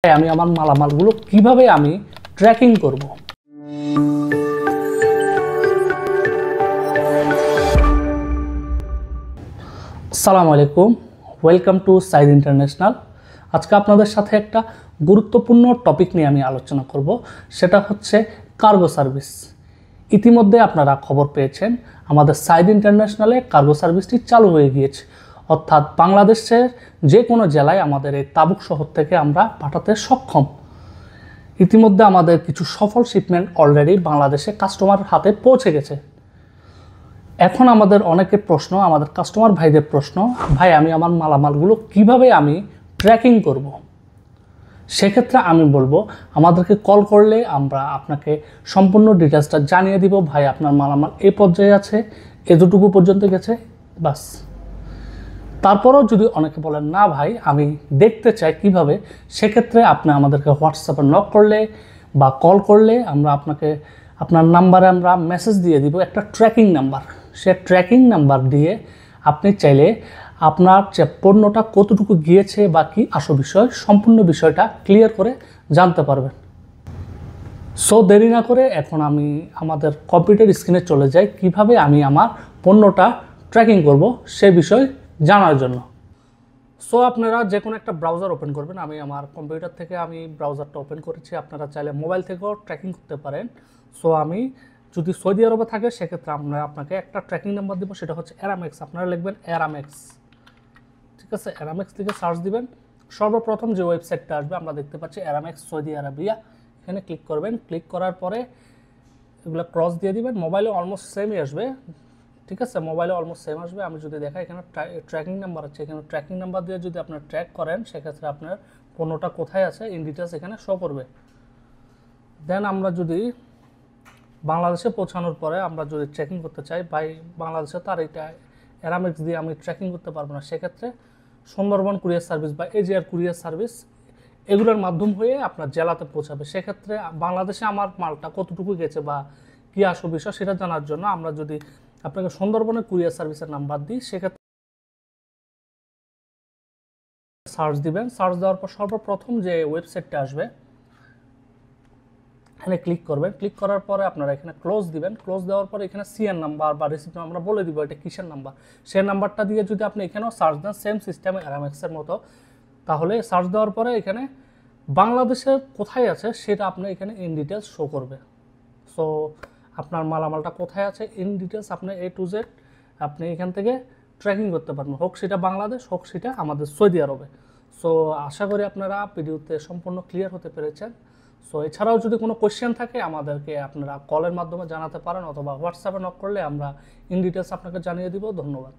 আমি আমার মালামালগুলো কিভাবে আমি ট্র্যাকিং করব। আসসালামু আলাইকুম, ওয়েলকাম টু সাইদ ইন্টারন্যাশনাল। আজকে আপনাদের সাথে একটা গুরুত্বপূর্ণ টপিক নিয়ে আমি আলোচনা করব, সেটা হচ্ছে কার্গো সার্ভিস। ইতিমধ্যে আপনারা খবর পেয়েছেন আমাদের সাইদ ইন্টারন্যাশনালে কার্গো সার্ভিসটি চালু হয়ে গিয়েছে, অর্থাৎ বাংলাদেশের যে কোনো জেলায় আমাদের এই তাবুক শহর থেকে আমরা পাঠাতে সক্ষম। ইতিমধ্যে আমাদের কিছু সফল শিপমেন্ট অলরেডি বাংলাদেশে কাস্টমার হাতে পৌঁছে গেছে। এখন আমাদের অনেকের প্রশ্ন, আমাদের কাস্টমার ভাইদের প্রশ্ন, ভাই আমি আমার মালামালগুলো কিভাবে আমি ট্র্যাকিং করব। সেক্ষেত্রে আমি বলবো, আমাদেরকে কল করলে আমরা আপনাকে সম্পূর্ণ ডিটেলসটা জানিয়ে দিব। ভাই আপনার মালামাল এই পর্যায়ে আছে, এতটুকু পর্যন্ত গেছে, বাস। তারপরেও যদি অনেকে বলেন না ভাই আমি দেখতে চাই কিভাবে, সেক্ষেত্রে আপনি আমাদেরকে হোয়াটসঅ্যাপে নক করলে বা কল করলে আমরা আপনাকে আপনার নাম্বারে আমরা মেসেজ দিয়ে দিব একটা ট্র্যাকিং নাম্বার। সে ট্র্যাকিং নাম্বার দিয়ে আপনি চাইলে আপনার যে পণ্যটা কতটুকু গিয়েছে বা কী আসল বিষয়, সম্পূর্ণ বিষয়টা ক্লিয়ার করে জানতে পারবেন। সো দেরি না করে এখন আমি আমাদের কম্পিউটার স্ক্রিনে চলে যাই কিভাবে আমি আমার পণ্যটা ট্র্যাকিং করব সে বিষয় জানার জন্য। সো আপনারা যে কোনো একটা ব্রাউজার ওপেন করবেন। আমি আমার কম্পিউটার থেকে আমি ব্রাউজারটা ওপেন করেছি, আপনারা চাইলে মোবাইল থেকেও ট্র্যাকিং করতে পারেন। সো আমি যদি সৌদি আরবে থাকে সেক্ষেত্রে আমরা আপনাকে একটা ট্র্যাকিং নাম্বার দেবো, সেটা হচ্ছে অ্যারামেক্স। আপনারা লিখবেন অ্যারামেক্স, ঠিক আছে। অ্যারামেক্স থেকে সার্চ দিবেন, সর্বপ্রথম যে ওয়েবসাইটটা আসবে আমরা দেখতে পাচ্ছি অ্যারামেক্স সৌদি আরবিয়া। এখানে ক্লিক করবেন, ক্লিক করার পরে এগুলো ক্রস দিয়ে দিবেন। মোবাইলে অলমোস্ট সেমই আসবে, ঠিক আছে, মোবাইলে অলমোস্ট সেম আসবে। আমি যদি দেখাই এখানে ট্র্যাকিং নাম্বার আছে, এখানে ট্র্যাকিং নাম্বার দিয়ে যদি আপনার ট্র্যাক করেন সেক্ষেত্রে আপনার পণ্যটা কোথায় আছে ইন ডিটেলস এখানে শো করবে। দেন আমরা যদি বাংলাদেশে পৌঁছানোর পরে আমরা যদি ট্র্যাকিং করতে চাই, ভাই বাংলাদেশে তার এটা অ্যারামেক্স দিয়ে আমি ট্র্যাকিং করতে পারবো না, সেক্ষেত্রে সুন্দরবন কুরিয়ার সার্ভিস বা এজিআর কুরিয়ার সার্ভিস এগুলোর মাধ্যম হয়ে আপনার জেলাতে পৌঁছাবে। সেক্ষেত্রে বাংলাদেশে আমার মালটা কতটুকু গেছে বা কী আসল বিষয় সেটা জানার জন্য আমরা যদি আপনাকে সুন্দরবনের কুরিয়ার সার্ভিসের নাম্বার দিই, সেক্ষেত্রে সার্চ দিবেন। সার্চ দেওয়ার পর সর্বপ্রথম যে ওয়েবসাইটটা আসবে এখানে ক্লিক করবেন। ক্লিক করার পরে আপনারা এখানে ক্লোজ দিবেন। ক্লোজ দেওয়ার পরে এখানে সিএন নাম্বার বা রিসিপ্ট আমরা বলে দিব এটা কিসের নাম্বার, সেই নাম্বারটা দিয়ে যদি আপনি এখানেও সার্চ দেন সেম সিস্টেমে অ্যারামেক্সের মতো, তাহলে সার্চ দেওয়ার পরে এখানে বাংলাদেশের কোথায় আছে সেটা আপনি এখানে ইন ডিটেলস শো করবে। সো আপনার মালামালটা কোথায় আছে ইন ডিটেলস আপনি এ টু জেড আপনি এখান থেকে ট্র্যাকিং করতে পারবেন, হোক সেটা বাংলাদেশ হোক সেটা আমাদের সৌদি আরবে। সো আশা করি আপনারা ভিডিওতে সম্পূর্ণ ক্লিয়ার হতে পেরেছেন। সো এছাড়াও যদি কোনো কোয়েশ্চেন থাকে আমাদেরকে আপনারা কলের মাধ্যমে জানাতে পারেন, অথবা হোয়াটসঅ্যাপে নক করলে আমরা ইন ডিটেলস আপনাকে জানিয়ে দিব। ধন্যবাদ।